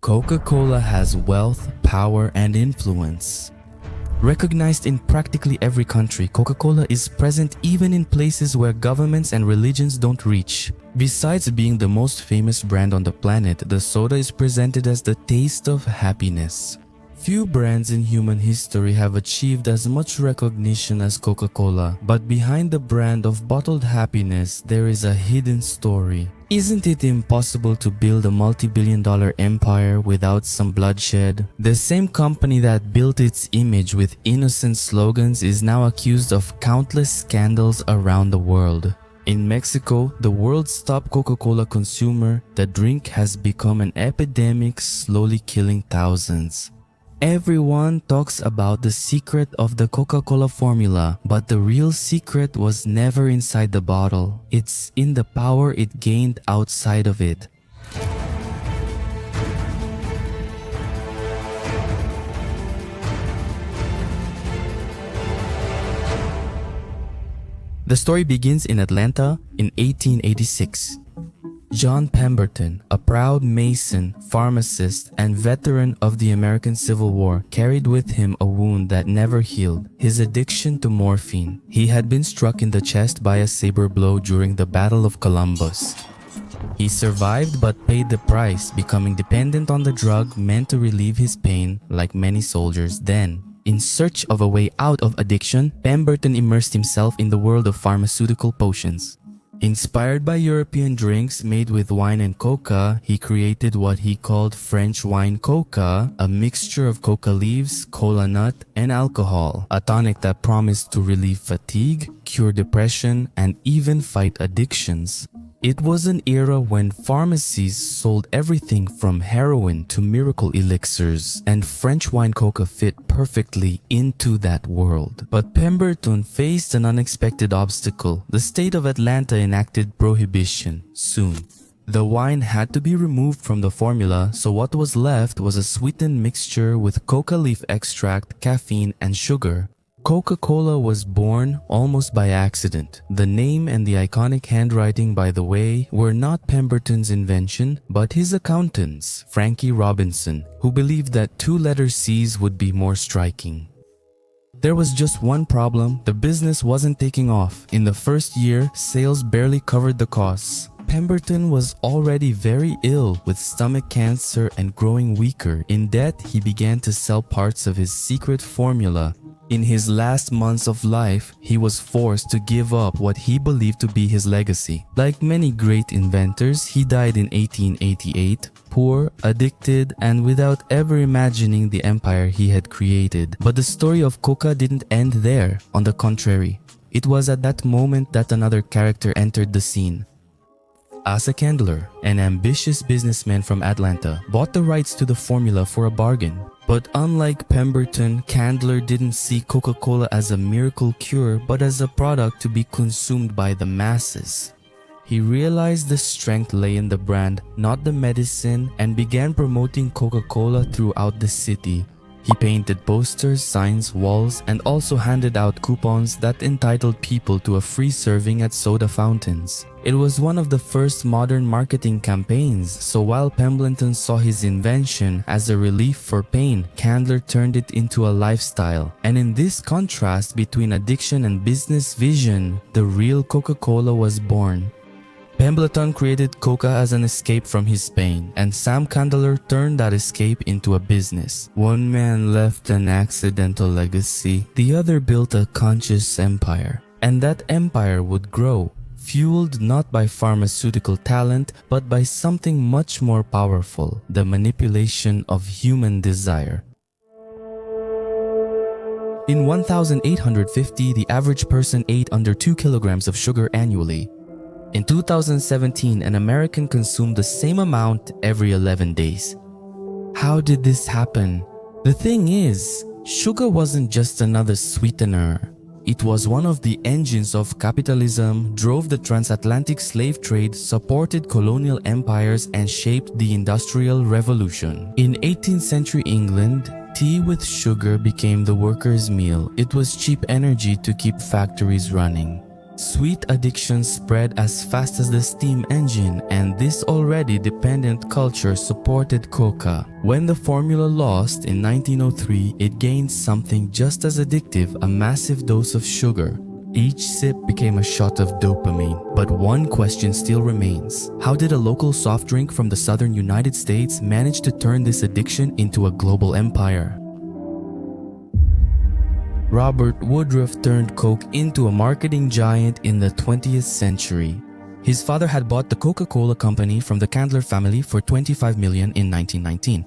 Coca-Cola has wealth, power, and influence. Recognized in practically every country, Coca-Cola is present even in places where governments and religions don't reach. Besides being the most famous brand on the planet, the soda is presented as the taste of happiness. Few brands in human history have achieved as much recognition as Coca-Cola, but behind the brand of bottled happiness, there is a hidden story. Isn't it impossible to build a multi-billion-dollar empire without some bloodshed? The same company that built its image with innocent slogans is now accused of countless scandals around the world. In Mexico, the world's top Coca-Cola consumer, the drink has become an epidemic, slowly killing thousands. Everyone talks about the secret of the Coca-Cola formula, but the real secret was never inside the bottle. It's in the power it gained outside of it. The story begins in Atlanta in 1886. John Pemberton, a proud Mason, pharmacist, and veteran of the American Civil War, carried with him a wound that never healed, his addiction to morphine. He had been struck in the chest by a saber blow during the Battle of Columbus. He survived but paid the price, becoming dependent on the drug meant to relieve his pain, like many soldiers then. In search of a way out of addiction, Pemberton immersed himself in the world of pharmaceutical potions. Inspired by European drinks made with wine and coca, he created what he called French wine coca, a mixture of coca leaves, cola nut, and alcohol, a tonic that promised to relieve fatigue, cure depression, and even fight addictions. It was an era when pharmacies sold everything from heroin to miracle elixirs, and French wine coca fit perfectly into that world. But Pemberton faced an unexpected obstacle. The state of Atlanta enacted prohibition soon. The wine had to be removed from the formula, so what was left was a sweetened mixture with coca leaf extract, caffeine, and sugar. Coca-Cola was born almost by accident. The name and the iconic handwriting, by the way, were not Pemberton's invention, but his accountant's, Frankie Robinson, who believed that two letter C's would be more striking. There was just one problem: the business wasn't taking off. In the first year, sales barely covered the costs. Pemberton was already very ill with stomach cancer and growing weaker. In debt, he began to sell parts of his secret formula. In his last months of life, he was forced to give up what he believed to be his legacy. Like many great inventors, he died in 1888, poor, addicted, and without ever imagining the empire he had created. But the story of Coca didn't end there. On the contrary, it was at that moment that another character entered the scene. Asa Candler, an ambitious businessman from Atlanta, bought the rights to the formula for a bargain. But unlike Pemberton, Candler didn't see Coca-Cola as a miracle cure, but as a product to be consumed by the masses. He realized the strength lay in the brand, not the medicine, and began promoting Coca-Cola throughout the city. He painted posters, signs, walls, and also handed out coupons that entitled people to a free serving at soda fountains. It was one of the first modern marketing campaigns, so while Pemberton saw his invention as a relief for pain, Candler turned it into a lifestyle. And in this contrast between addiction and business vision, the real Coca-Cola was born. Pemberton created Coca as an escape from his pain, and Sam Candler turned that escape into a business. One man left an accidental legacy, the other built a conscious empire. And that empire would grow, fueled not by pharmaceutical talent, but by something much more powerful: the manipulation of human desire. In 1850, the average person ate under 2 kilograms of sugar annually. In 2017, an American consumed the same amount every 11 days. How did this happen? The thing is, sugar wasn't just another sweetener. It was one of the engines of capitalism, drove the transatlantic slave trade, supported colonial empires, and shaped the Industrial Revolution. In 18th century England, tea with sugar became the workers' meal. It was cheap energy to keep factories running. Sweet addiction spread as fast as the steam engine, and this already dependent culture supported coca. When the formula lost in 1903, it gained something just as addictive, a massive dose of sugar. Each sip became a shot of dopamine. But one question still remains. How did a local soft drink from the southern United States manage to turn this addiction into a global empire? Robert Woodruff turned Coke into a marketing giant in the 20th century. His father had bought the Coca-Cola company from the Candler family for $25 million in 1919.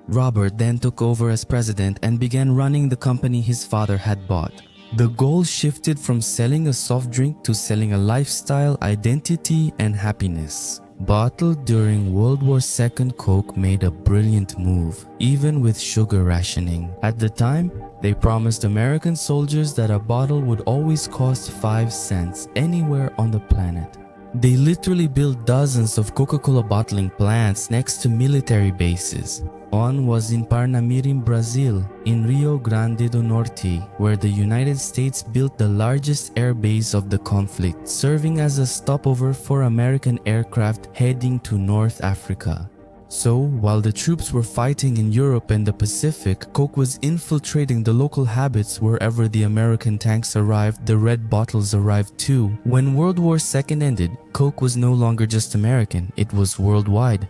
Robert then took over as president and began running the company his father had bought. The goal shifted from selling a soft drink to selling a lifestyle, identity, and happiness. Bottled during World War II, Coke made a brilliant move, even with sugar rationing. At the time, they promised American soldiers that a bottle would always cost 5 cents anywhere on the planet. They literally built dozens of Coca-Cola bottling plants next to military bases. One was in Parnamirim, Brazil, in Rio Grande do Norte, where the United States built the largest air base of the conflict, serving as a stopover for American aircraft heading to North Africa. So, while the troops were fighting in Europe and the Pacific, Coke was infiltrating the local habits. Wherever the American tanks arrived, the red bottles arrived too. When World War II ended, Coke was no longer just American, it was worldwide.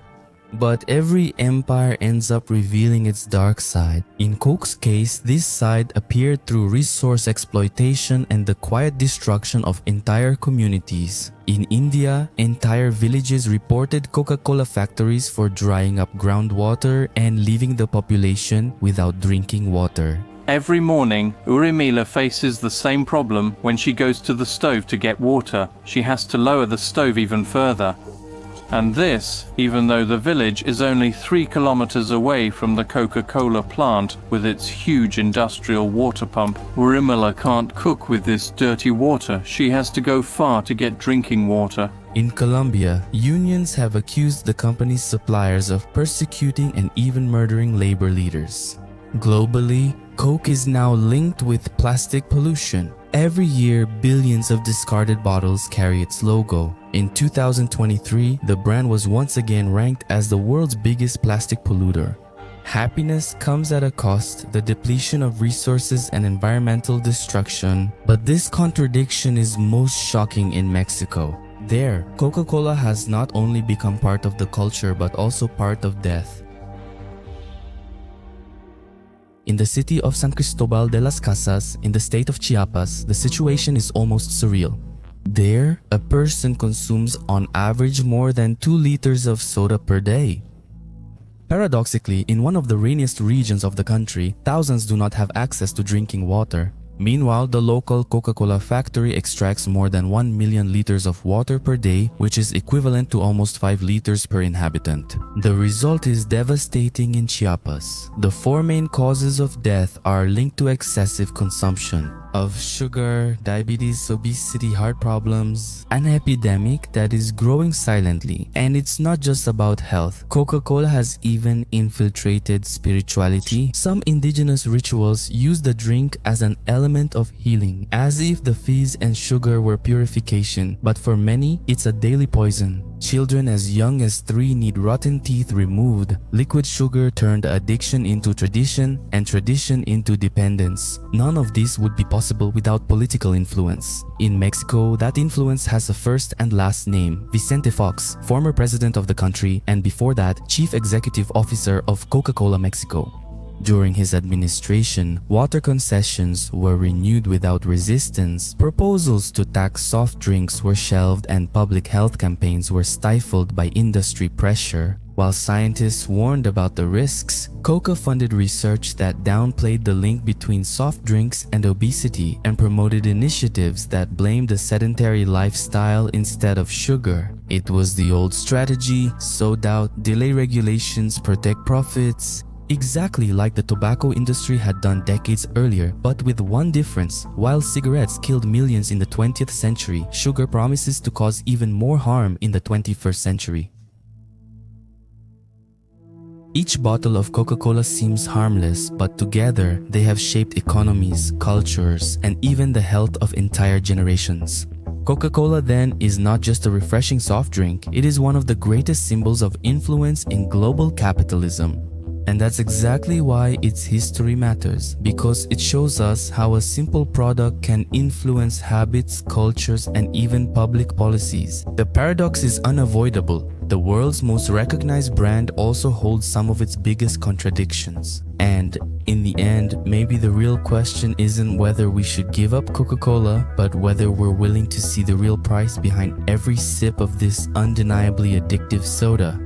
But every empire ends up revealing its dark side. In Coke's case, this side appeared through resource exploitation and the quiet destruction of entire communities. In India, entire villages reported Coca-Cola factories for drying up groundwater and leaving the population without drinking water. Every morning, Urmila faces the same problem when she goes to the stove to get water. She has to lower the stove even further. And this, even though the village is only 3 kilometers away from the Coca-Cola plant with its huge industrial water pump. Urmila can't cook with this dirty water. She has to go far to get drinking water. In Colombia, unions have accused the company's suppliers of persecuting and even murdering labor leaders. Globally, Coke is now linked with plastic pollution. Every year, billions of discarded bottles carry its logo. In 2023, the brand was once again ranked as the world's biggest plastic polluter. Happiness comes at a cost, the depletion of resources and environmental destruction. But this contradiction is most shocking in Mexico. There, Coca-Cola has not only become part of the culture but also part of death. In the city of San Cristobal de las Casas, in the state of Chiapas, the situation is almost surreal. There, a person consumes on average more than 2 liters of soda per day. Paradoxically, in one of the rainiest regions of the country, thousands do not have access to drinking water. Meanwhile, the local Coca-Cola factory extracts more than 1 million liters of water per day, which is equivalent to almost 5 liters per inhabitant. The result is devastating in Chiapas. The 4 main causes of death are linked to excessive consumption of sugar, diabetes, obesity, heart problems, an epidemic that is growing silently. And it's not just about health. Coca-Cola has even infiltrated spirituality. Some indigenous rituals use the drink as an element of healing, as if the fizz and sugar were purification. But for many, it's a daily poison. Children as young as 3 need rotten teeth removed. Liquid sugar turned addiction into tradition and tradition into dependence. None of this would be possible without political influence. In Mexico, that influence has a first and last name: Vicente Fox, former president of the country, and before that, chief executive officer of Coca-Cola Mexico. During his administration, water concessions were renewed without resistance, proposals to tax soft drinks were shelved, and public health campaigns were stifled by industry pressure. While scientists warned about the risks, Coca funded research that downplayed the link between soft drinks and obesity and promoted initiatives that blamed a sedentary lifestyle instead of sugar. It was the old strategy: sow doubt, delay regulations, protect profits. Exactly like the tobacco industry had done decades earlier, but with one difference. While cigarettes killed millions in the 20th century, sugar promises to cause even more harm in the 21st century. Each bottle of Coca-Cola seems harmless, but together they have shaped economies, cultures, and even the health of entire generations. Coca-Cola then is not just a refreshing soft drink, it is one of the greatest symbols of influence in global capitalism. And that's exactly why its history matters, because it shows us how a simple product can influence habits, cultures, and even public policies. The paradox is unavoidable. The world's most recognized brand also holds some of its biggest contradictions. And in the end, maybe the real question isn't whether we should give up Coca-Cola, but whether we're willing to see the real price behind every sip of this undeniably addictive soda.